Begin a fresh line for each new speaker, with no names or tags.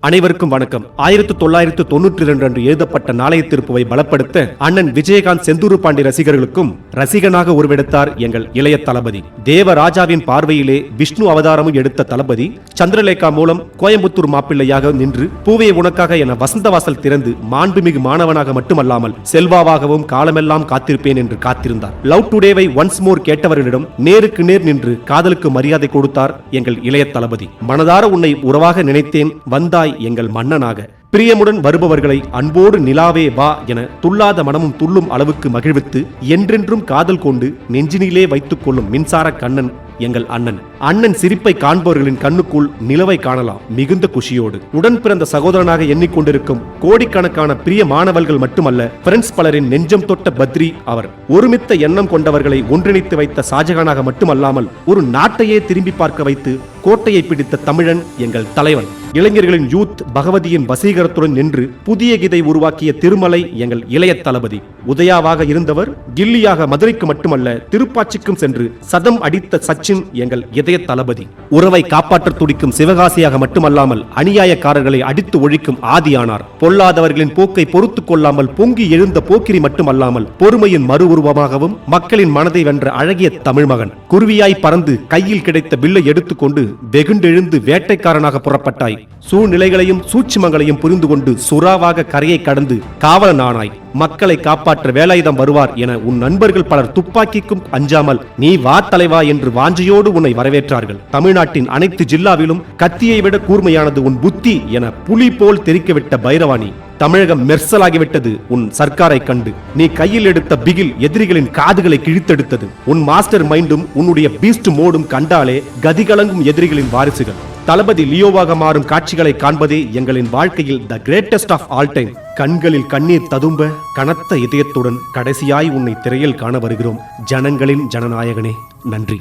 அனைவருக்கும் வணக்கம். 1992 அன்று எழுதப்பட்ட நாளைய திருப்புவை பலப்படுத்த அண்ணன் விஜயகாந்த் செந்தூர் பாண்டி ரசிகர்களுக்கும் ரசிகனாக உருவெடுத்தார் எங்கள் இளைய தளபதி. தேவராஜாவின் பார்வையிலே விஷ்ணு அவதாரமும் எடுத்த தளபதி சந்திரலேகா மூலம் கோயம்புத்தூர் மாப்பிள்ளையாக நின்று பூவே உனக்காக என வசந்தவாசல் திறந்து மாண்புமிகு மாணவனாக மட்டுமல்லாமல் செல்வாவாகவும் காலமெல்லாம் காத்திருப்பேன் என்று காத்திருந்தார். லவ் டுடேவை ஒன்ஸ் மோர் கேட்டவர்களிடம் நேருக்கு நேர் நின்று காதலுக்கு மரியாதை கொடுத்தார் எங்கள் இளைய தளபதி. மனதார உன்னை உறவாக நினைத்தேன், வந்தாய் எங்கள் மன்னனாக. பிரியமுடன் வருபவர்களை அன்போடு நிலாவே வா என துள்ளாத மனமும் துள்ளும் அளவுக்கு மகிழ்வித்து என்றென்றும் காதல் கொண்டு நெஞ்சினிலே வைத்துக் கொள்ளும் மின்சார கண்ணன் எங்கள் அண்ணன். அண்ணன் சிரிப்பை காண்பவர்களின் கண்ணுக்குள் நிலவை காணலாம் மிகுந்த குஷியோடு. உடன் பிறந்த சகோதரனாக எண்ணிக்கொண்டிருக்கும் கோடிக்கணக்கான பிரிய மாணவர்கள் மட்டுமல்ல, பிரெண்ட்ஸ் பலரின் நெஞ்சம் தொட்ட பத்ரி அவர். ஒருமித்த எண்ணம் கொண்டவர்களை ஒன்றிணைத்து வைத்த ஷாஜகானாக மட்டுமல்லாமல் ஒரு நாட்டையே திரும்பி பார்க்க வைத்து கோட்டையை பிடித்த தமிழன் எங்கள் தலைவன். இளைஞர்களின் யூத் பகவதியின் வசீகரத்துடன் நின்று புதிய கீதை உருவாக்கிய திருமலை எங்கள் இளைய தளபதி. உதயாவாக இருந்தவர் கில்லியாக மதுரைக்கு மட்டுமல்ல திருப்பாச்சிக்கும் சென்று சதம் அடித்த சச்சின் எங்கள் இதய தளபதி. உறவை காப்பாற்ற துடிக்கும் சிவகாசியாக மட்டுமல்லாமல் அநியாயக்காரர்களை அடித்து ஒழிக்கும் ஆதியானார். பொல்லாதவர்களின் போக்கை பொறுத்துக் கொள்ளாமல் பொங்கி எழுந்த போக்கிரி மட்டுமல்லாமல் பொறுமையின் மறு உருவமாகவும் மக்களின் மனதை வென்ற அழகிய தமிழ் மகன். குருவியாய் பறந்து கையில் கிடைத்த பில்லை எடுத்துக்கொண்டு வெகுண்டெழுந்து வேட்டைக்காரனாக புறப்பட்டாய். சூழ்நிலைகளையும் சூட்சுமங்களையும் புரிந்து கொண்டு சுறாவாக கரையை கடந்து காவலனானாய். மக்களை காப்பாற்ற வேலாயுதம் வருவார் என உன் நண்பர்கள் பலர் துப்பாக்கிக்கும் அஞ்சாமல் நீ வா தலைவா என்று வாஞ்சையோடு உன்னை வரவேற்றார்கள். தமிழ்நாட்டின் அனைத்து ஜில்லாவிலும் கத்தியை விட கூர்மையானது உன் புத்தி என புலி போல் தெரிக்கவிட்ட பைரவாணி. தமிழகம் மெர்சலாகிவிட்டது உன் சர்க்காரை கண்டு. நீ கையில் எடுத்த பிகில் எதிரிகளின் காதுகளை கிழித்தெடுத்தது. உன் மாஸ்டர் மைண்டும் உன்னுடைய பீஸ்ட் மோடும் கண்டாலே கதிகலங்கும் எதிரிகளின் வாரிசுகள். தளபதி லியோவாக மாறும் காட்சிகளை காண்பதே எங்களின் வாழ்க்கையில் the greatest of all time. கண்களில் கண்ணீர் ததும்ப கனத்த இதயத்துடன் கடைசியாய் உன்னை திரையில் காண வருகிறோம். ஜனங்களின் ஜனநாயகனே, நன்றி.